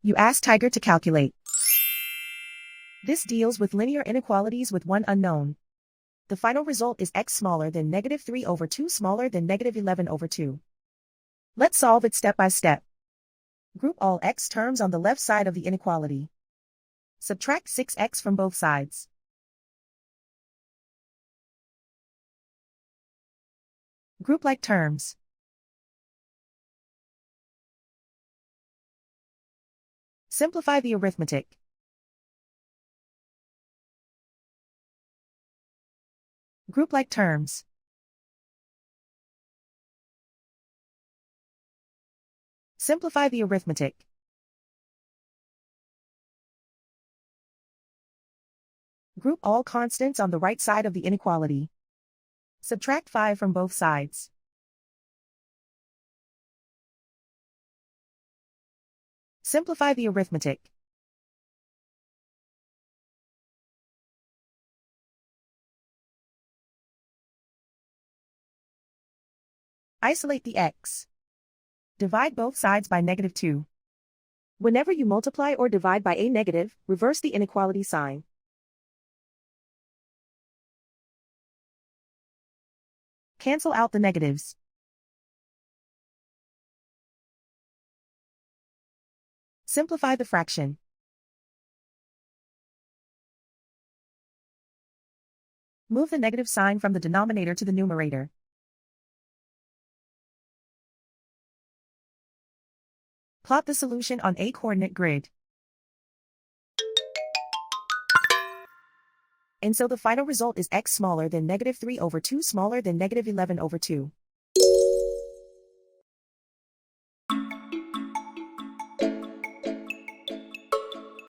You ask Tiger to calculate. This deals with linear inequalities with one unknown. The final result is x smaller than -3/2 smaller than -11/2. Let's solve it step by step. Group all x terms on the left side of the inequality. Subtract 6x from both sides. Group like terms. Simplify the arithmetic. Group like terms. Simplify the arithmetic. Group all constants on the right side of the inequality. Subtract 5 from both sides. Simplify the arithmetic. Isolate the x. Divide both sides by -2. Whenever you multiply or divide by a negative, reverse the inequality sign. Cancel out the negatives. Simplify the fraction. Move the negative sign from the denominator to the numerator. Plot the solution on a coordinate grid. And so the final result is x smaller than -3/2 smaller than -11/2.